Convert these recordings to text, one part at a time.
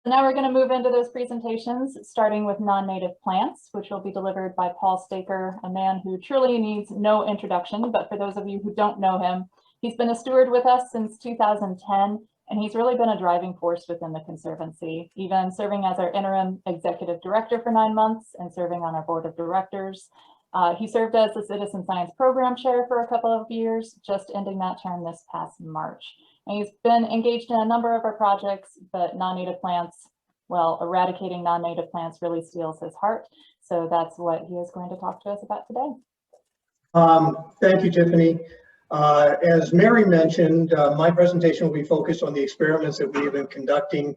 So now we're going to move into those presentations, starting with non-native plants, which will be delivered by Paul Staker, a man who truly needs no introduction. But for those of you who don't know him, he's been a steward with us since 2010, and he's really been a driving force within the Conservancy, even serving as our interim executive director for 9 months and serving on our board of directors. He served as the Citizen Science Program Chair for a couple of years, just ending that term this past March. And he's been engaged in a number of our projects, but non-native plants, well, eradicating non-native plants really steals his heart. So that's what he is going to talk to us about today. Thank you, Tiffany. As Mary mentioned, my presentation will be focused on the experiments that we have been conducting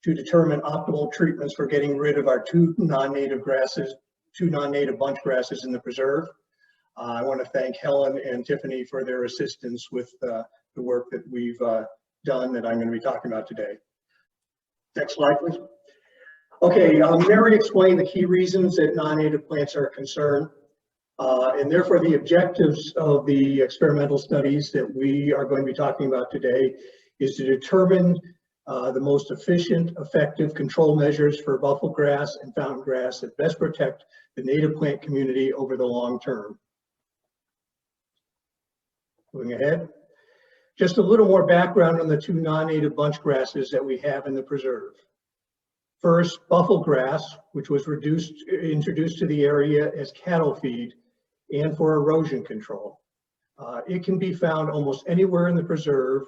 to determine optimal treatments for getting rid of our two non-native bunch grasses in the preserve. I want to thank Helen and Tiffany for their assistance with the work that we've done that I'm going to be talking about today. Next slide, please. Okay, Mary explained the key reasons that non-native plants are a concern, and therefore the objectives of the experimental studies that we are going to be talking about today is to determine the most efficient, effective control measures for buffle grass and fountain grass that best protect the native plant community over the long term. Moving ahead. Just a little more background on the two non-native bunch grasses that we have in the preserve. First, buffle grass, which was introduced to the area as cattle feed and for erosion control. It can be found almost anywhere in the preserve,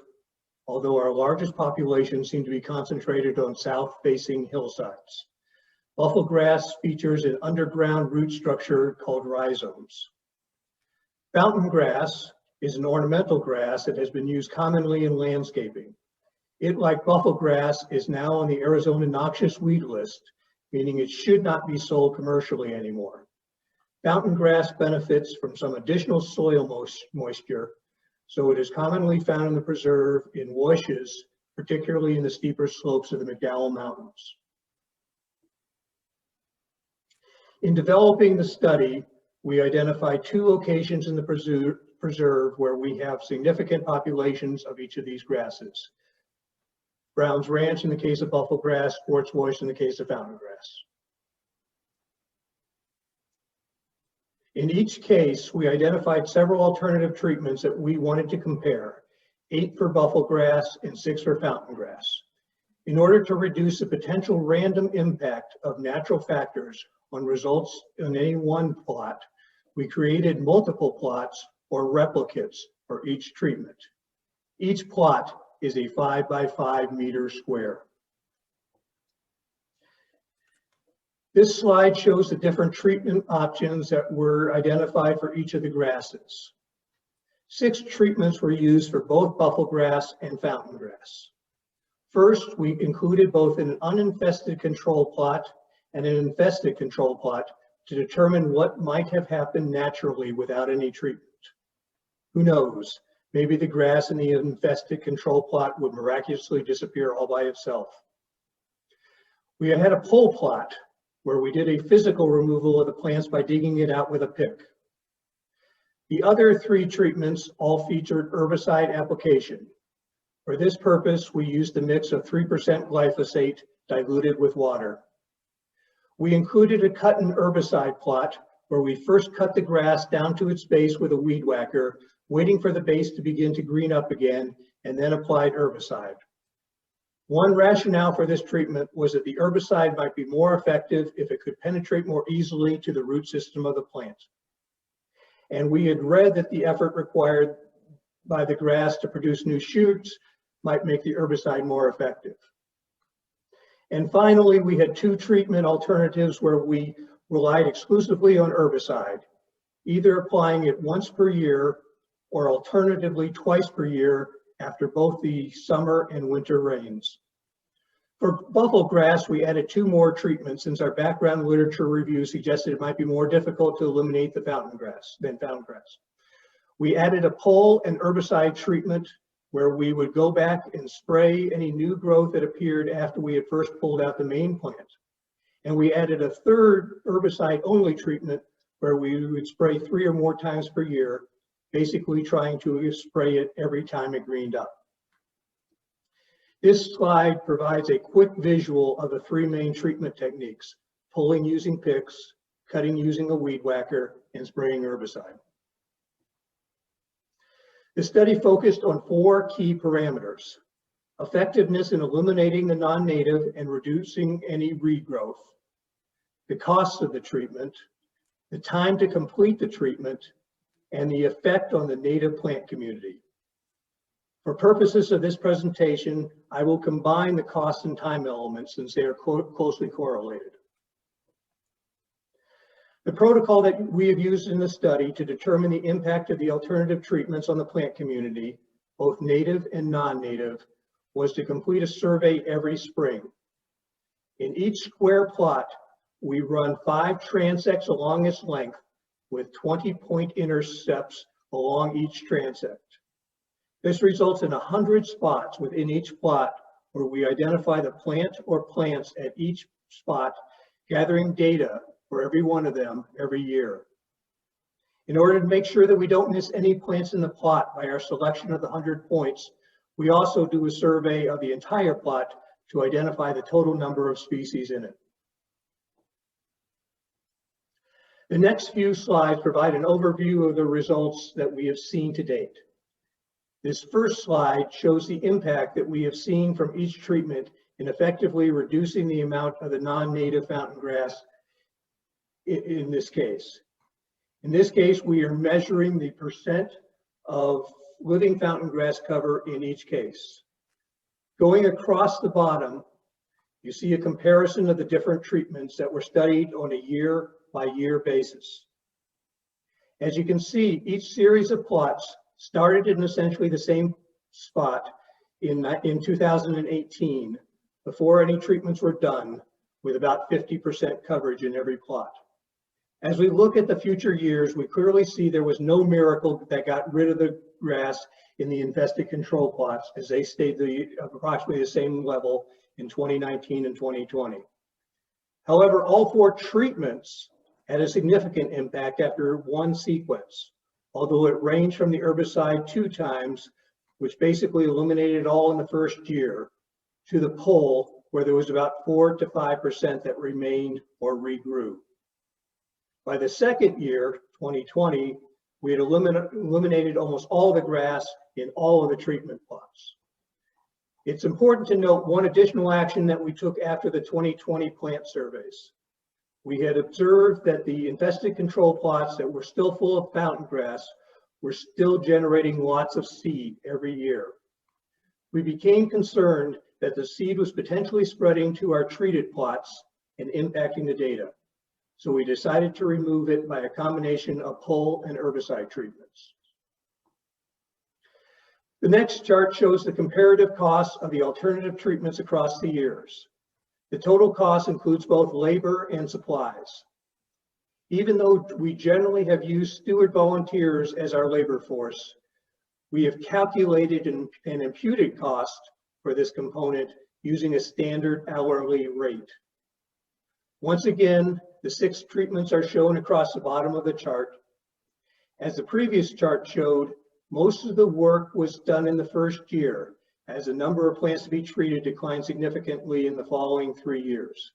although our largest populations seem to be concentrated on south-facing hillsides. Buffle grass features an underground root structure called rhizomes. Fountain grass is an ornamental grass that has been used commonly in landscaping. It, like buffle grass, is now on the Arizona noxious weed list, meaning it should not be sold commercially anymore. Fountain grass benefits from some additional soil moisture, so it is commonly found in the preserve in washes, particularly in the steeper slopes of the McDowell Mountains. In developing the study, we identified two locations in the preserve where we have significant populations of each of these grasses. Brown's Ranch in the case of buffle grass, Sports Wash in the case of fountain grass. In each case, we identified several alternative treatments that we wanted to compare, 8 for buffle grass and 6 for fountain grass. In order to reduce the potential random impact of natural factors on results in any one plot, we created multiple plots or replicates for each treatment. Each plot is a 5 by 5 meter square. This slide shows the different treatment options that were identified for each of the grasses. 6 treatments were used for both buffle grass and fountain grass. First, we included both an uninfested control plot and an infested control plot to determine what might have happened naturally without any treatment. Who knows? Maybe the grass in the infested control plot would miraculously disappear all by itself. We had a pole plot where we did a physical removal of the plants by digging it out with a pick. The other 3 treatments all featured herbicide application. For this purpose, we used a mix of 3% glyphosate diluted with water. We included a cut and herbicide plot where we first cut the grass down to its base with a weed whacker, waiting for the base to begin to green up again, and then applied herbicide. One rationale for this treatment was that the herbicide might be more effective if it could penetrate more easily to the root system of the plant. And we had read that the effort required by the grass to produce new shoots might make the herbicide more effective. And finally, we had 2 treatment alternatives where we relied exclusively on herbicide, either applying it once per year or alternatively twice per year after both the summer and winter rains. For buffle grass, we added 2 more treatments since our background literature review suggested it might be more difficult to eliminate the fountain grass than fountain grass. We added a pole and herbicide treatment where we would go back and spray any new growth that appeared after we had first pulled out the main plant. And we added a 3rd herbicide-only treatment where we would spray 3 or more times per year, basically trying to spray it every time it greened up. This slide provides a quick visual of the three main treatment techniques: pulling using picks, cutting using a weed whacker, and spraying herbicide. The study focused on 4 key parameters: effectiveness in eliminating the non-native and reducing any regrowth, the cost of the treatment, the time to complete the treatment, and the effect on the native plant community. For purposes of this presentation, I will combine the cost and time elements since they are closely correlated. The protocol that we have used in the study to determine the impact of the alternative treatments on the plant community, both native and non-native, was to complete a survey every spring. In each square plot, we run 5 transects along its length with 20-point intercepts along each transect. This results in 100 spots within each plot where we identify the plant or plants at each spot, gathering data for every one of them every year. In order to make sure that we don't miss any plants in the plot by our selection of the 100 points, we also do a survey of the entire plot to identify the total number of species in it. The next few slides provide an overview of the results that we have seen to date. This first slide shows the impact that we have seen from each treatment in effectively reducing the amount of the non-native fountain grass in this case. In this case, we are measuring the percent of living fountain grass cover in each case. Going across the bottom, you see a comparison of the different treatments that were studied on a year-by-year basis. As you can see, each series of plots started in essentially the same spot in 2018, before any treatments were done, with about 50% coverage in every plot. As we look at the future years, we clearly see there was no miracle that got rid of the grass in the infested control plots, as they stayed approximately the same level in 2019 and 2020. However, all 4 treatments had a significant impact after one sequence, although it ranged from the herbicide 2 times, which basically eliminated it all in the first year, to the pull, where there was about 4 to 5% that remained or regrew. By the second year, 2020, we had eliminated almost all the grass in all of the treatment plots. It's important to note one additional action that we took after the 2020 plant surveys. We had observed that the infested control plots that were still full of fountain grass were still generating lots of seed every year. We became concerned that the seed was potentially spreading to our treated plots and impacting the data. So we decided to remove it by a combination of pull and herbicide treatments. The next chart shows the comparative costs of the alternative treatments across the years. The total cost includes both labor and supplies. Even though we generally have used steward volunteers as our labor force, we have calculated an imputed cost for this component using a standard hourly rate. Once again, the 6 treatments are shown across the bottom of the chart. As the previous chart showed, most of the work was done in the first year, as the number of plants to be treated declined significantly in the following 3 years.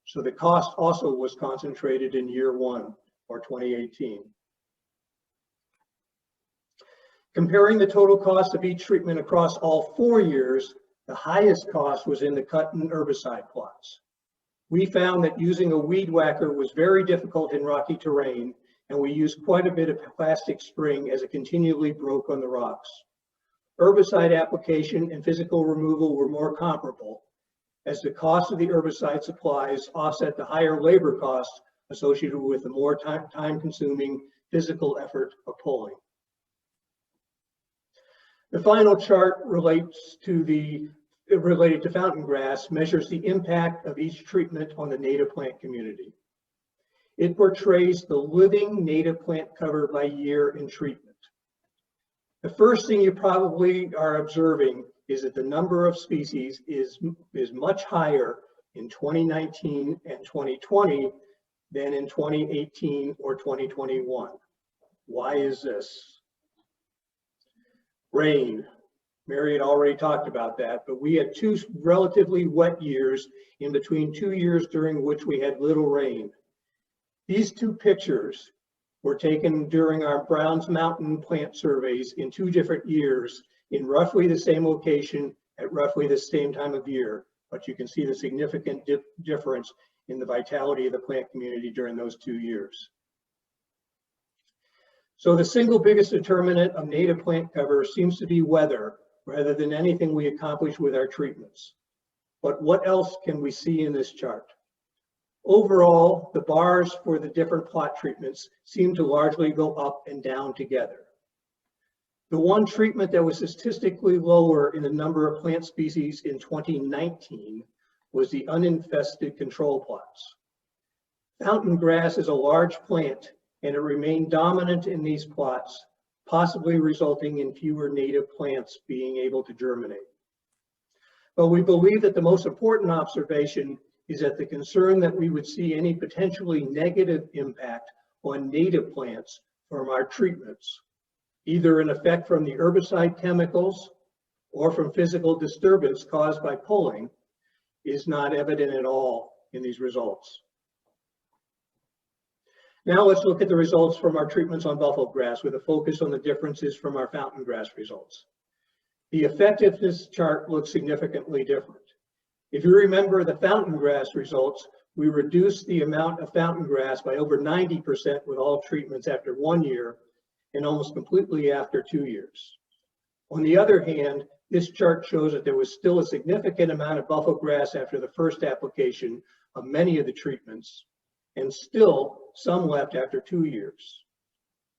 So the cost also was concentrated in year 1, or 2018. Comparing the total cost of each treatment across all 4 years, the highest cost was in the cut and herbicide plots. We found that using a weed whacker was very difficult in rocky terrain, and we used quite a bit of plastic string as it continually broke on the rocks. Herbicide application and physical removal were more comparable, as the cost of the herbicide supplies offset the higher labor costs associated with the more time-consuming physical effort of pulling. The final chart related to fountain grass measures the impact of each treatment on the native plant community. It portrays the living native plant cover by year in treatment. The first thing you probably are observing is that the number of species is much higher in 2019 and 2020 than in 2018 or 2021. Why is this? Rain. Mary had already talked about that, but we had 2 relatively wet years in between 2 years during which we had little rain. These 2 pictures were taken during our Browns Mountain plant surveys in 2 different years in roughly the same location at roughly the same time of year, but you can see the significant difference in the vitality of the plant community during those 2 years. So the single biggest determinant of native plant cover seems to be weather rather than anything we accomplish with our treatments. But what else can we see in this chart? Overall, the bars for the different plot treatments seem to largely go up and down together. The one treatment that was statistically lower in the number of plant species in 2019 was the uninfested control plots. Fountain grass is a large plant, and it remained dominant in these plots, possibly resulting in fewer native plants being able to germinate. But we believe that the most important observation is that the concern that we would see any potentially negative impact on native plants from our treatments, either an effect from the herbicide chemicals or from physical disturbance caused by pulling, is not evident at all in these results. Now let's look at the results from our treatments on buffalo grass with a focus on the differences from our fountain grass results. The effectiveness chart looks significantly different. If you remember the fountain grass results, we reduced the amount of fountain grass by over 90% with all treatments after 1 year and almost completely after 2 years. On the other hand, this chart shows that there was still a significant amount of buffalo grass after the first application of many of the treatments, and still some left after 2 years.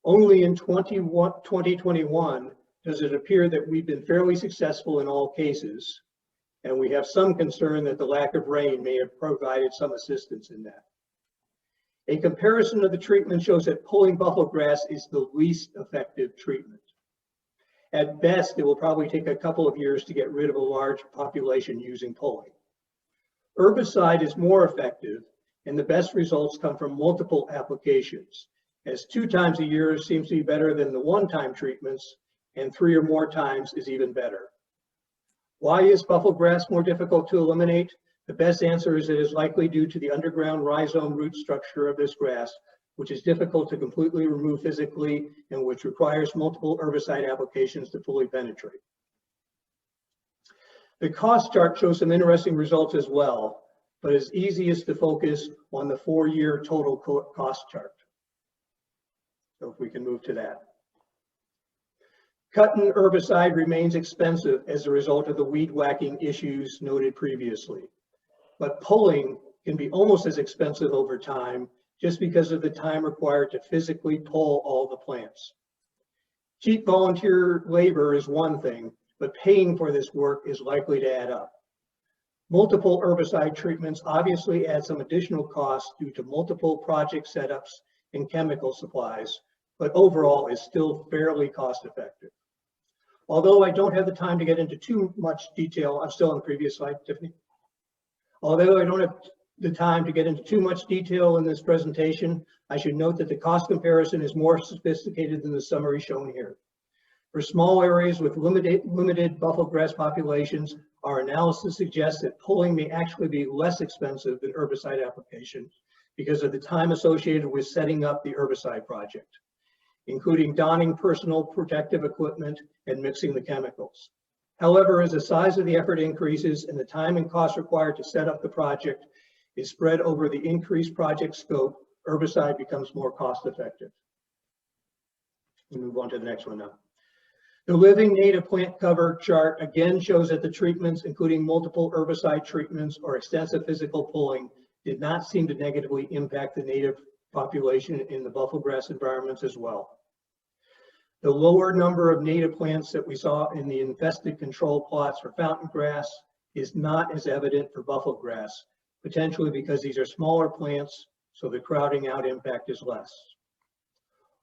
Only in 2021 does it appear that we've been fairly successful in all cases, and we have some concern that the lack of rain may have provided some assistance in that. A comparison of the treatment shows that pulling buffalo grass is the least effective treatment. At best, it will probably take a couple of years to get rid of a large population using pulling. Herbicide is more effective, and the best results come from multiple applications, as 2 times a year seems to be better than the one-time treatments, and 3 or more times is even better. Why is buffalo grass more difficult to eliminate? The best answer is it is likely due to the underground rhizome root structure of this grass, which is difficult to completely remove physically and which requires multiple herbicide applications to fully penetrate. The cost chart shows some interesting results as well, but it's easiest to focus on the 4-year total cost chart. So if we can move to that. Cutting herbicide remains expensive as a result of the weed whacking issues noted previously, but pulling can be almost as expensive over time just because of the time required to physically pull all the plants. Cheap volunteer labor is one thing, but paying for this work is likely to add up. Multiple herbicide treatments obviously add some additional costs due to multiple project setups and chemical supplies, but overall is still fairly cost effective. Although I don't have the time to get into too much detail, I'm still on the previous slide, Tiffany. Although I don't have the time to get into too much detail in this presentation, I should note that the cost comparison is more sophisticated than the summary shown here. For small areas with limited buffalo grass populations, our analysis suggests that pulling may actually be less expensive than herbicide application because of the time associated with setting up the herbicide project, including donning personal protective equipment and mixing the chemicals. However, as the size of the effort increases and the time and cost required to set up the project is spread over the increased project scope, herbicide becomes more cost effective. We'll move on to the next one now. The living native plant cover chart again shows that the treatments, including multiple herbicide treatments or extensive physical pulling, did not seem to negatively impact the native population in the buffalo grass environments as well. The lower number of native plants that we saw in the infested control plots for fountain grass is not as evident for buffalo grass, potentially because these are smaller plants, so the crowding out impact is less.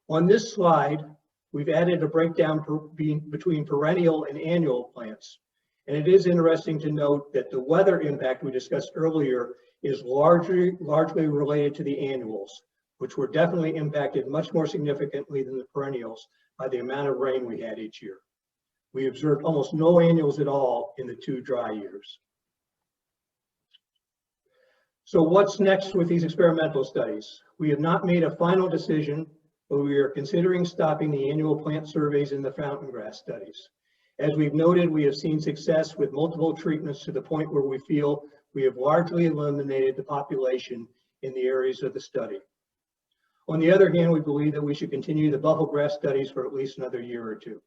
On this slide, we've added a breakdown between perennial and annual plants. And it is interesting to note that the weather impact we discussed earlier is largely related to the annuals, which were definitely impacted much more significantly than the perennials by the amount of rain we had each year. We observed almost no annuals at all in the 2 dry years. So what's next with these experimental studies? We have not made a final decision, but we are considering stopping the annual plant surveys in the fountain grass studies. As we've noted, we have seen success with multiple treatments to the point where we feel we have largely eliminated the population in the areas of the study. On the other hand, we believe that we should continue the buffle grass studies for at least another year or 2.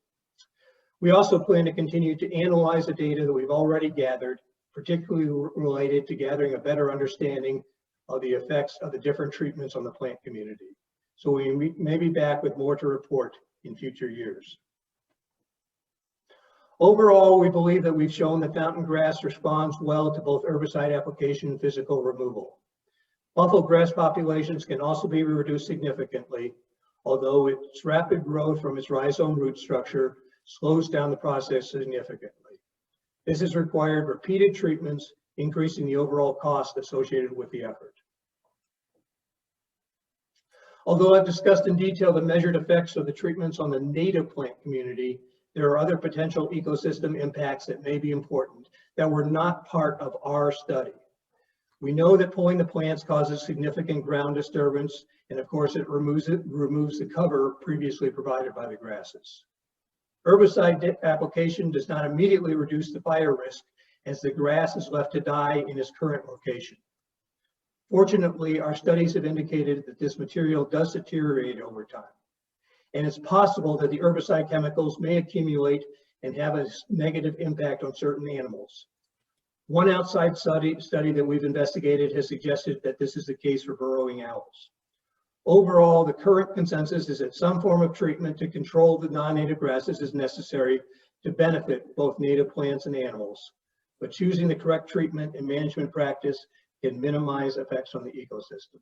We also plan to continue to analyze the data that we've already gathered, particularly related to gathering a better understanding of the effects of the different treatments on the plant community. So we may be back with more to report in future years. Overall, we believe that we've shown that fountain grass responds well to both herbicide application and physical removal. Buffle grass populations can also be reduced significantly, although its rapid growth from its rhizome root structure slows down the process significantly. This has required repeated treatments, increasing the overall cost associated with the effort. Although I've discussed in detail the measured effects of the treatments on the native plant community, there are other potential ecosystem impacts that may be important that were not part of our study. We know that pulling the plants causes significant ground disturbance, and of course it removes the cover previously provided by the grasses. Herbicide application does not immediately reduce the fire risk, as the grass is left to die in its current location. Fortunately, our studies have indicated that this material does deteriorate over time, and it's possible that the herbicide chemicals may accumulate and have a negative impact on certain animals. One outside study that we've investigated has suggested that this is the case for burrowing owls. Overall, the current consensus is that some form of treatment to control the non-native grasses is necessary to benefit both native plants and animals, but choosing the correct treatment and management practice can minimize effects on the ecosystem.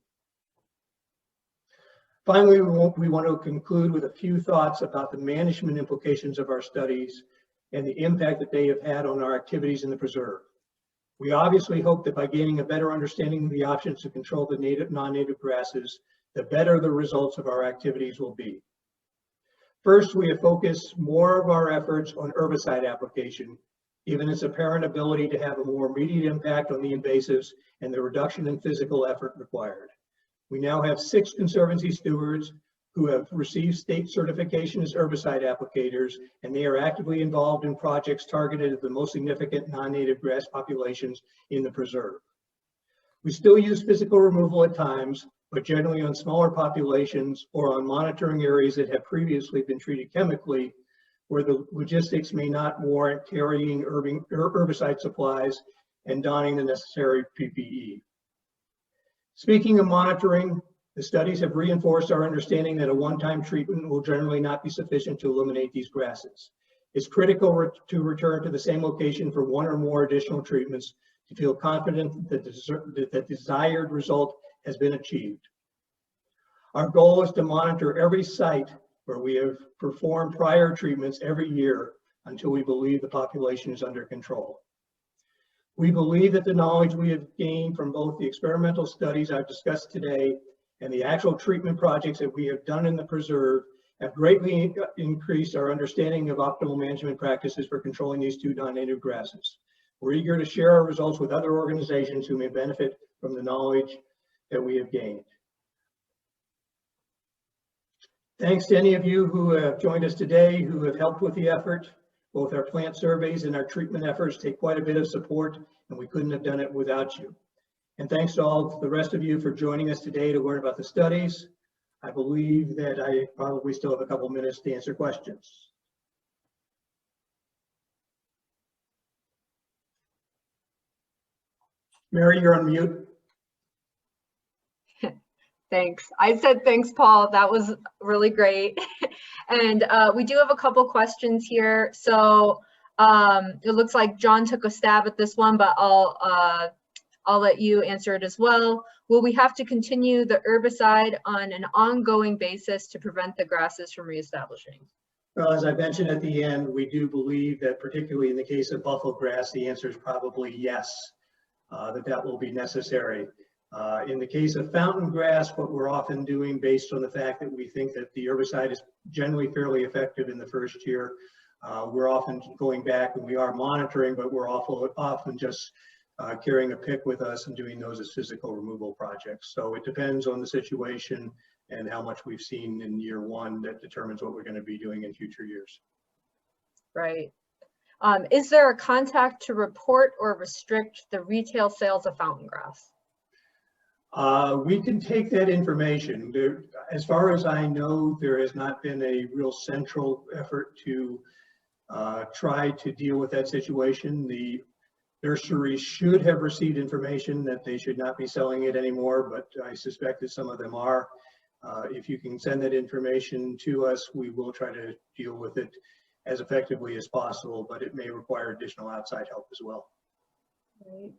Finally, we want to conclude with a few thoughts about the management implications of our studies and the impact that they have had on our activities in the preserve. We obviously hope that by gaining a better understanding of the options to control the non-native grasses, the better the results of our activities will be. First, we have focused more of our efforts on herbicide application, given its apparent ability to have a more immediate impact on the invasives and the reduction in physical effort required. We now have 6 Conservancy stewards who have received state certification as herbicide applicators, and they are actively involved in projects targeted at the most significant non-native grass populations in the preserve. We still use physical removal at times, but generally on smaller populations or on monitoring areas that have previously been treated chemically, where the logistics may not warrant carrying herbicide supplies and donning the necessary PPE. Speaking of monitoring, the studies have reinforced our understanding that a one-time treatment will generally not be sufficient to eliminate these grasses. It's critical to return to the same location for 1 or more additional treatments to feel confident that the desired result has been achieved. Our goal is to monitor every site where we have performed prior treatments every year until we believe the population is under control. We believe that the knowledge we have gained from both the experimental studies I've discussed today and the actual treatment projects that we have done in the preserve have greatly increased our understanding of optimal management practices for controlling these 2 non-native grasses. We're eager to share our results with other organizations who may benefit from the knowledge that we have gained. Thanks to any of you who have joined us today, who have helped with the effort. Both our plant surveys and our treatment efforts take quite a bit of support, and we couldn't have done it without you. And thanks to all the rest of you for joining us today to learn about the studies. I believe that I probably still have a couple minutes to answer questions. Mary, you're on mute. Thanks. I said thanks, Paul. That was really great. And we do have a couple questions here. So it looks like John took a stab at this one, but I'll let you answer it as well. Will we have to continue the herbicide on an ongoing basis to prevent the grasses from reestablishing? Well, as I mentioned at the end, we do believe that particularly in the case of buffalo grass, the answer is probably yes, that will be necessary. In the case of fountain grass, what we're often doing based on the fact that we think that the herbicide is generally fairly effective in the first year, We're often going back and we are monitoring, but we're often just carrying a pick with us and doing those as physical removal projects. So it depends on the situation and how much we've seen in year one that determines what we're going to be doing in future years. Right. Is there a contact to report or restrict the retail sales of fountain grass? We can take that information. As far as I know, there has not been a real central effort to try to deal with that situation. The nurseries should have received information that they should not be selling it anymore, but I suspect that some of them are. If you can send that information to us, we will try to deal with it as effectively as possible, but it may require additional outside help as well. Right.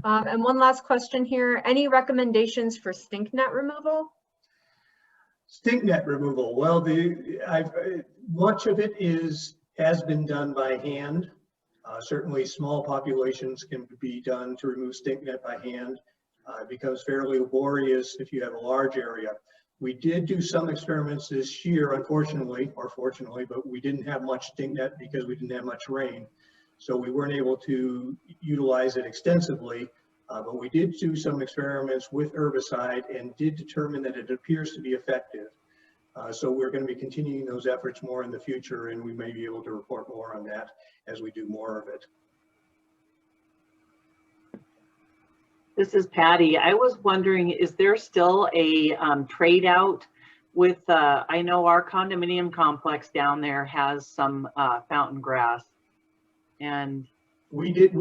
And one last question here. Any recommendations for stink net removal? Stink net removal. Well, much of it has been done by hand. Certainly small populations can be done to remove stink net by hand. It becomes fairly laborious if you have a large area. We did do some experiments this year, unfortunately, or fortunately, but we didn't have much stink net because we didn't have much rain. So we weren't able to utilize it extensively, but we did do some experiments with herbicide and did determine that it appears to be effective. So we're going to be continuing those efforts more in the future, and we may be able to report more on that as we do more of it. This is Patty. I was wondering, is there still a trade out with, I know our condominium complex down there has some fountain grass. And we did,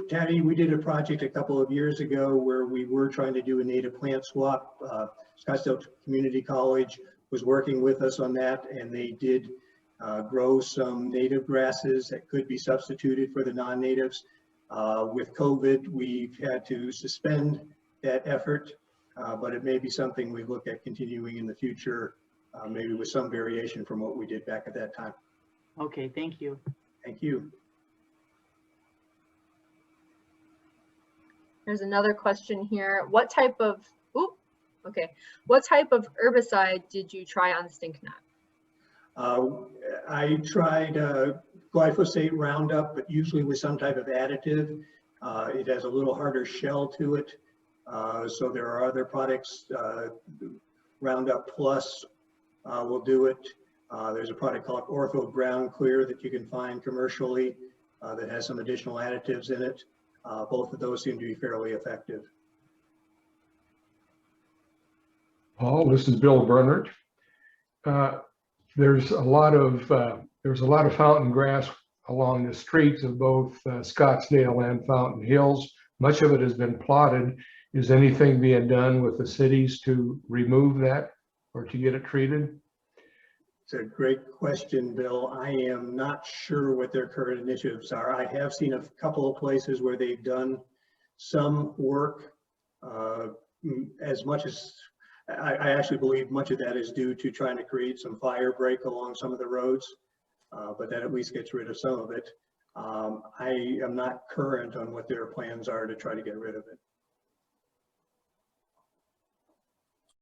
Patty, we did a project a couple of years ago where we were trying to do a native plant swap. Scottsdale Community College was working with us on that, and they did grow some native grasses that could be substituted for the non-natives. With COVID, we've had to suspend that effort, but it may be something we look at continuing in the future, maybe with some variation from what we did back at that time. okay, thank you. Thank you. There's another question here. What type of herbicide did you try on stink net? I tried glyphosate Roundup, but usually with some type of additive. It has a little harder shell to it. So there are other products, Roundup Plus will do it. There's a product called Ortho Ground Clear that you can find commercially that has some additional additives in it. Both of those seem to be fairly effective. Paul, this is Bill Bernard. There's a lot of fountain grass along the streets of both Scottsdale and Fountain Hills. Much of it has been plotted. Is anything being done with the cities to remove that or to get it treated? It's a great question, Bill. I am not sure what their current initiatives are. I have seen a couple of places where they've done some work. As much as I actually believe much of that is due to trying to create some fire break along some of the roads, but that at least gets rid of some of it. I am not current on what their plans are to try to get rid of it.